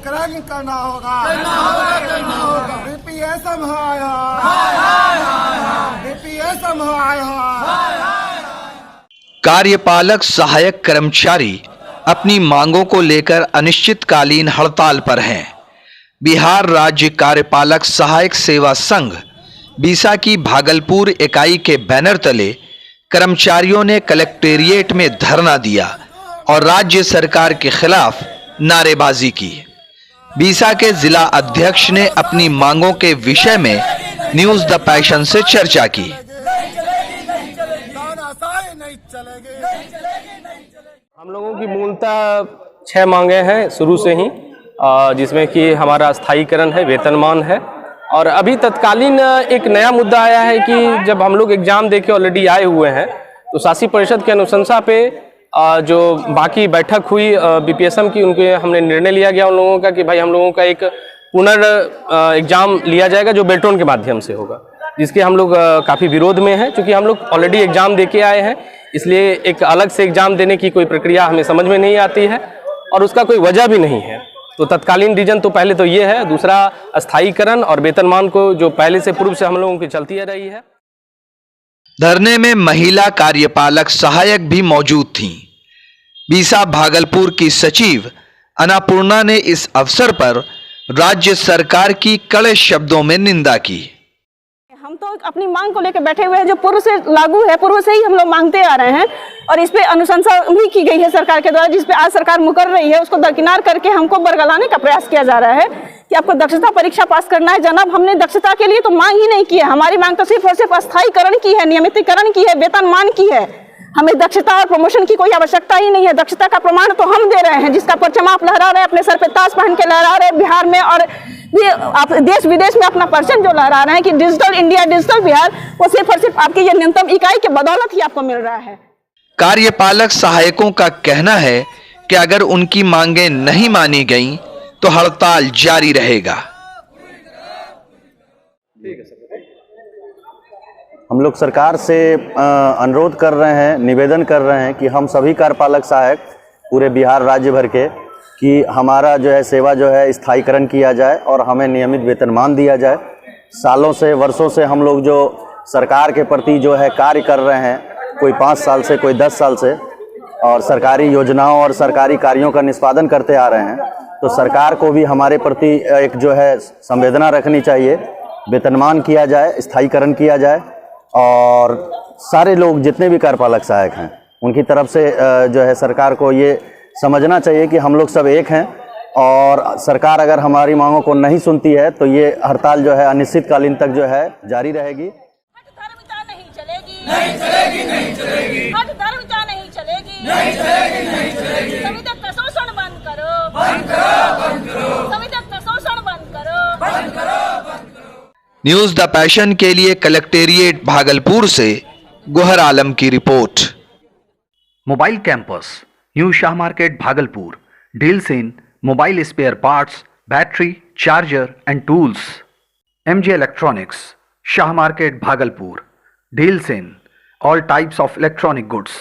जागरण करना होगा, BPSM BPSM कार्यपालक सहायक कर्मचारी अपनी मांगों को लेकर अनिश्चितकालीन हड़ताल पर हैं। बिहार राज्य कार्यपालक सहायक सेवा संघ बीसा की भागलपुर इकाई के बैनर तले कर्मचारियों ने कलेक्टेरिएट में धरना दिया और राज्य सरकार के खिलाफ नारेबाजी की। बीसा के जिला अध्यक्ष ने अपनी मांगों के विषय में न्यूज द पैशन से चर्चा की। हम लोगों की मूलतः 6 मांगे हैं शुरू से ही, जिसमें कि हमारा स्थायीकरण है, वेतनमान है, और अभी तत्कालीन एक नया मुद्दा आया है कि जब हम लोग एग्जाम देके ऑलरेडी आए हुए हैं तो शासी परिषद के अनुशंसा पे जो बाकी बैठक हुई बीपीएसएम की, उनके हमने निर्णय लिया गया उन लोगों का कि भाई हम लोगों का एक एग्जाम लिया जाएगा जो बेल्टोन के माध्यम से होगा, जिसके हम लोग काफ़ी विरोध में हैं। क्योंकि हम लोग ऑलरेडी एग्जाम देके आए हैं, इसलिए एक अलग से एग्जाम देने की कोई प्रक्रिया हमें समझ में नहीं आती है और उसका कोई वजह भी नहीं है। तो तत्कालीन रीजन तो पहले तो ये है, दूसरा स्थायीकरण और वेतनमान को जो पहले से पूर्व से हम लोगों की चलती आ रही है। धरने में महिला कार्यपालक सहायक भी मौजूद थीं। बीसा भागलपुर की सचिव अन्नपूर्णा ने इस अवसर पर राज्य सरकार की कड़े शब्दों में निंदा की। हम तो अपनी मांग को लेकर बैठे हुए हैं, जो पूर्व से लागू है, पूर्व से ही हम लोग मांगते आ रहे हैं और इस पे अनुशंसा भी की गई है सरकार के द्वारा, जिस पे आज सरकार मुकर रही है उसको दरकिनार करके हमको बरगलाने का प्रयास किया जा रहा है कि आपको दक्षता परीक्षा पास करना है। जनाब, हमने दक्षता के लिए तो मांग ही नहीं की है, हमारी मांग तो सिर्फ और सिर्फ स्थायीकरण की है, नियमितीकरण की है, वेतनमान की है। हमें दक्षता और प्रमोशन की कोई आवश्यकता ही नहीं है। दक्षता का प्रमाण तो हम दे रहे हैं, जिसका परचम आप लहरा रहे हैं, अपने सर पे ताज पहन के लहरा रहे हैं बिहार में, और भी आप देश विदेश में अपना परचम जो लहरा रहे हैं कि डिजिटल इंडिया, डिजिटल बिहार, वो सिर्फ और सिर्फ आपकी ये न्यूनतम इकाई के बदौलत ही आपको मिल रहा है। कार्यपालक सहायकों का कहना है कि अगर उनकी मांगें नहीं मानी गईं तो हड़ताल जारी रहेगा। हम लोग सरकार से अनुरोध कर रहे हैं, निवेदन कर रहे हैं कि हम सभी कार्यपालक सहायक पूरे बिहार राज्य भर के, कि हमारा जो है सेवा जो है स्थायीकरण किया जाए और हमें नियमित वेतनमान दिया जाए। सालों से, वर्षों से हम लोग जो सरकार के प्रति जो है कार्य कर रहे हैं, कोई 5 साल से, कोई 10 साल से, और सरकारी योजनाओं और सरकारी कार्यों का निष्पादन करते आ रहे हैं। तो सरकार को भी हमारे प्रति एक जो है संवेदना रखनी चाहिए, वेतनमान किया जाए, स्थायीकरण किया जाए, और सारे लोग जितने भी कार्यपालक सहायक हैं उनकी तरफ से जो है सरकार को ये समझना चाहिए कि हम लोग सब एक हैं, और सरकार अगर हमारी मांगों को नहीं सुनती है तो ये हड़ताल जो है अनिश्चितकालीन तक जो है जारी रहेगी। नहीं चलेगी, नहीं चलेगी, नहीं चलेगी, नहीं चलेगी, नहीं चलेगी, नहीं चलेगी। संविधान का शोषण बंद करो, बंद करो, बंद करो। संविधान का शोषण बंद करो, बंद करो, बंद करो। न्यूज द पैशन के लिए कलेक्टेरिएट भागलपुर से गोहर आलम की report. Mobile campus, new Shah market Bhagalpur, deals in mobile spare parts, battery, charger and tools. MG electronics, Shah market Bhagalpur, deals in all types of electronic goods.